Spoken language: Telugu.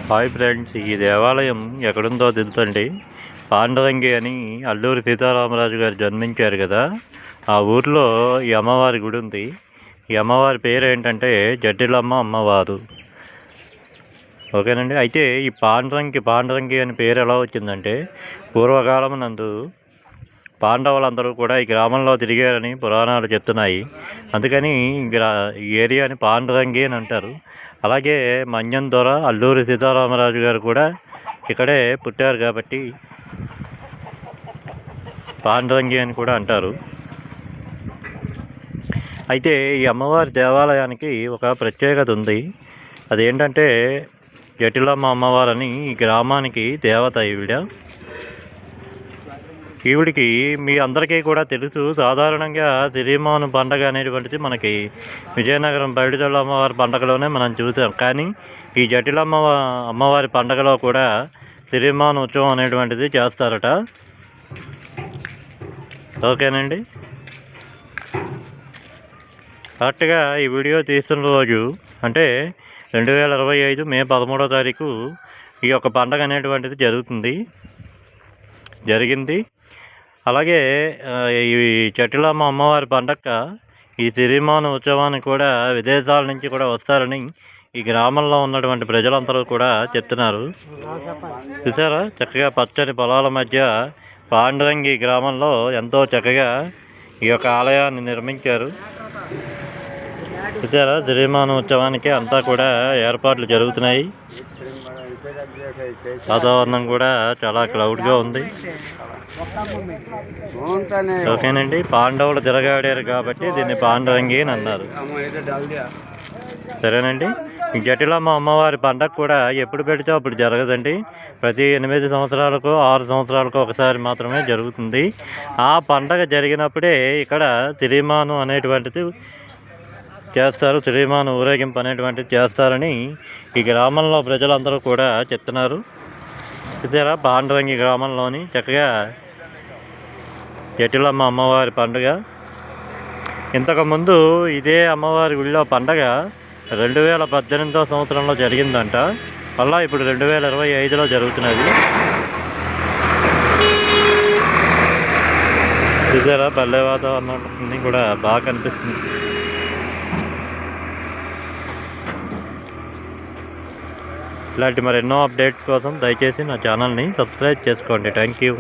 హాయ్ ఫ్రెండ్స్, ఈ దేవాలయం ఎక్కడుందో తెలుసండి. పాండురంగి అని అల్లూరి సీతారామరాజు గారు జన్మించారు కదా, ఆ ఊర్లో ఈ అమ్మవారి గుడి ఉంది. ఈ అమ్మవారి పేరు ఏంటంటే జడ్డిలమ్మ అమ్మవారు. ఓకేనండి. అయితే ఈ పాండురంగి అని పేరు ఎలా వచ్చిందంటే, పూర్వకాలం నందు పాండవులందరూ కూడా ఈ గ్రామంలో తిరిగారని పురాణాలు చెప్తున్నాయి. అందుకని ఈ ఏరియాని పాండురంగి అని అంటారు. అలాగే మన్యం దొర అల్లూరి సీతారామరాజు గారు కూడా ఇక్కడే పుట్టారు కాబట్టి పాండురంగి అని కూడా అంటారు. అయితే ఈ అమ్మవారి దేవాలయానికి ఒక ప్రత్యేకత ఉంది. అదేంటంటే జటిలమ్మ అమ్మవారని ఈ గ్రామానికి దేవత. ఈవిడికి మీ అందరికీ కూడా తెలుసు. సాధారణంగా తిరుమాను పండగ అనేటువంటిది మనకి విజయనగరం పైడితల్లి అమ్మవారి పండగలోనే మనం చూసాం. కానీ ఈ జటిలమ్మ అమ్మవారి పండగలో కూడా తిరుమాను ఉత్సవం అనేటువంటిది చేస్తారట. ఓకేనండి. కరెక్ట్గా ఈ వీడియో తీస్తున్న రోజు అంటే 2025 మే 13వ తారీఖు ఈ యొక్క పండగ అనేటువంటిది జరిగింది. అలాగే ఈ జటిలమ్మ అమ్మవారి పండగ ఈ తిరుమాను ఉత్సవానికి కూడా విదేశాల నుంచి కూడా వస్తారని ఈ గ్రామంలో ఉన్నటువంటి ప్రజలందరూ కూడా చెప్తున్నారు. చూసారా, చక్కగా పచ్చని పొలాల మధ్య పాండురంగి గ్రామంలో ఎంతో చక్కగా ఈ యొక్క ఆలయాన్ని నిర్మించారు. చూసారా, తిరుమాను ఉత్సవానికి అంతా కూడా ఏర్పాట్లు జరుగుతున్నాయి. వాతావరణం కూడా చాలా క్లౌడ్గా ఉంది. ఓకేనండి. పాండవులు తిరగాడారు కాబట్టి దీన్ని పాండురంగి అని అన్నారు. సరేనండి. ఈ జటిలమ్మ అమ్మవారి పండగ కూడా ఎప్పుడు పెడితే అప్పుడు జరగదండి. ప్రతి 8 సంవత్సరాలకు 6 సంవత్సరాలకు ఒకసారి మాత్రమే జరుగుతుంది. ఆ పండగ జరిగినప్పుడే ఇక్కడ తిరుమాను అనేటువంటిది చేస్తారు. తిరుమాను ఊరేగింపు అనేటువంటిది చేస్తారని ఈ గ్రామంలో ప్రజలందరూ కూడా చెప్తున్నారు. ఇదేరా పాండురంగి గ్రామంలోని చక్కగా జటిలమ్మ అమ్మవారి పండుగ. ఇంతకుముందు ఇదే అమ్మవారి గుడిలో పండగ 2018వ సంవత్సరంలో జరిగిందంట. మళ్ళీ ఇప్పుడు 2025లో జరుగుతున్నది. చూసారా, పల్లె వాతావరణం కూడా బాగా కనిపిస్తుంది. ఇలాంటి మరెన్నో అప్డేట్స్ కోసం దయచేసి నా ఛానల్ని సబ్స్క్రైబ్ చేసుకోండి. Thank you.